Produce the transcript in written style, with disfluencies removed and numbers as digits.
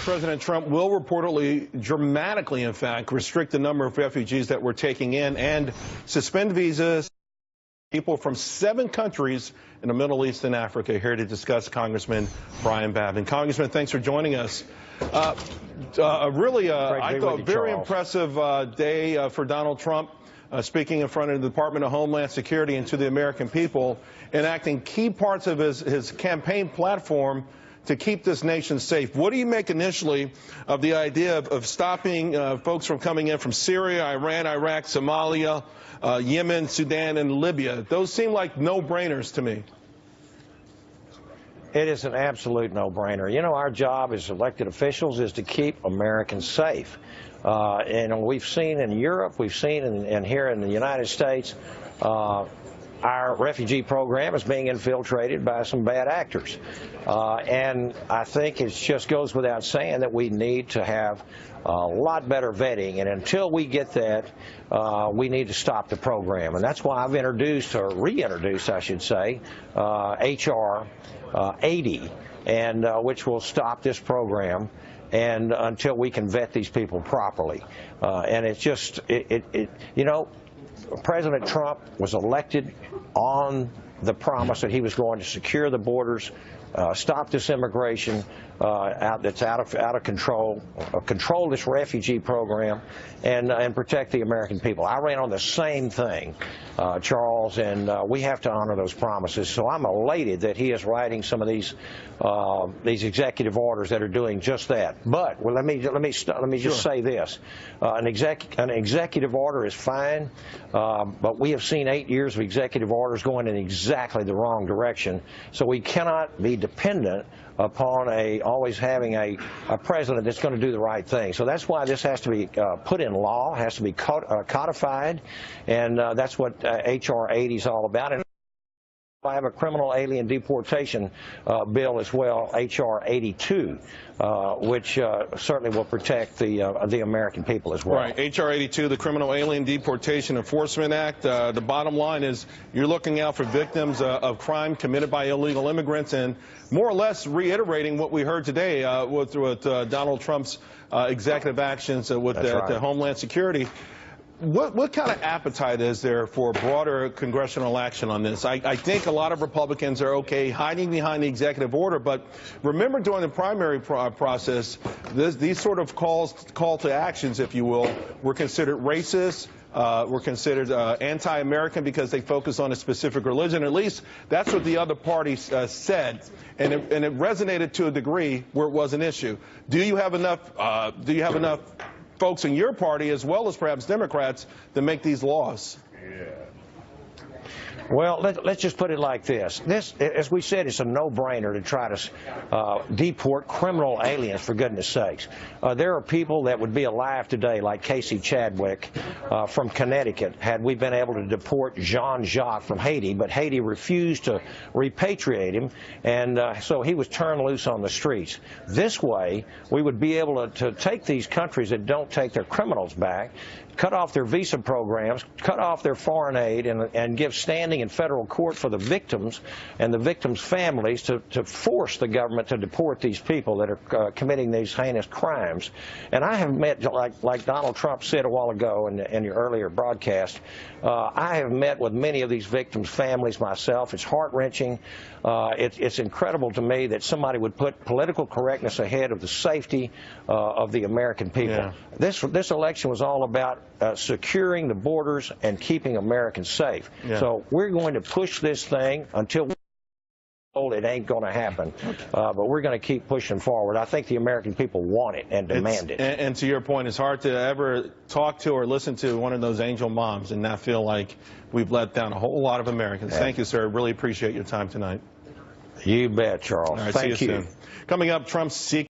President Trump will reportedly dramatically, in fact, restrict the number of refugees that we're taking in and suspend visas. People from 7 countries in the Middle East and Africa here to discuss Congressman Brian Babin. Congressman, thanks for joining us. I thought, very impressive day for Donald Trump, speaking in front of the Department of Homeland Security and to the American people, enacting key parts of his campaign platform to keep this nation safe. What do you make initially of the idea of stopping folks from coming in from Syria, Iran, Iraq, Somalia, Yemen, Sudan, and Libya? Those seem like no-brainers to me. It is an absolute no-brainer. You know, our job as elected officials is to keep Americans safe. And we've seen in Europe, we've seen in here in the United States, our refugee program is being infiltrated by some bad actors. And I think it just goes without saying that we need to have a lot better vetting. And until we get that, we need to stop the program. And that's why I've introduced, or reintroduced, I should say, H.R. 80, and which will stop this program and until we can vet these people properly. And it's just, you know, President Trump was elected on the promise that he was going to secure the borders, stop this immigration that's out of control, control this refugee program, and protect the American people. I ran on the same thing, Charles, and we have to honor those promises. So I'm elated that he is writing some of these executive orders that are doing just that. But well, let me just say this: an executive order is fine, but we have seen 8 years of executive orders going in exactly the wrong direction. So we cannot be dependent upon always having a president that's going to do the right thing. So that's why this has to be put in law, has to be codified, and that's what H.R. 80 is all about. And I have a criminal alien deportation bill as well, H.R. 82, which certainly will protect the American people as well. Right, H.R. 82, the Criminal Alien Deportation Enforcement Act. The bottom line is you're looking out for victims of crime committed by illegal immigrants, and more or less reiterating what we heard today with Donald Trump's executive actions with the Homeland Security. What kind of appetite is there for broader congressional action on this? I think a lot of Republicans are okay hiding behind the executive order, but remember during the primary process, these sort of call to actions, if you will, were considered racist, were considered anti-American because they focus on a specific religion. At least that's what the other party said, and it resonated to a degree where it was an issue. Do you have enough folks in your party, as well as perhaps Democrats, to make these laws? Well, let's just put it like this. This, as we said, it's a no-brainer to try to deport criminal aliens, for goodness sakes. There are people that would be alive today, like Casey Chadwick from Connecticut, had we been able to deport Jean-Jacques from Haiti, but Haiti refused to repatriate him, and so he was turned loose on the streets. This way, we would be able to take these countries that don't take their criminals back, cut off their visa programs, cut off their foreign aid, and give standing in federal court for the victims and the victims' families to force the government to deport these people that are committing these heinous crimes. And I have met, like Donald Trump said a while ago in your earlier broadcast, I have met with many of these victims' families myself. It's heart-wrenching. It's incredible to me that somebody would put political correctness ahead of the safety of the American people. Yeah. This election was all about securing the borders and keeping Americans safe. Yeah. So we're going to push this thing until it ain't going to happen. But we're going to keep pushing forward. I think the American people want it and demand it. And to your point, it's hard to ever talk to or listen to one of those angel moms and not feel like we've let down a whole lot of Americans. Yeah. Thank you, sir. Really appreciate your time tonight. You bet, Charles. All right, Thank see you you. soon. Coming up, Trump's secret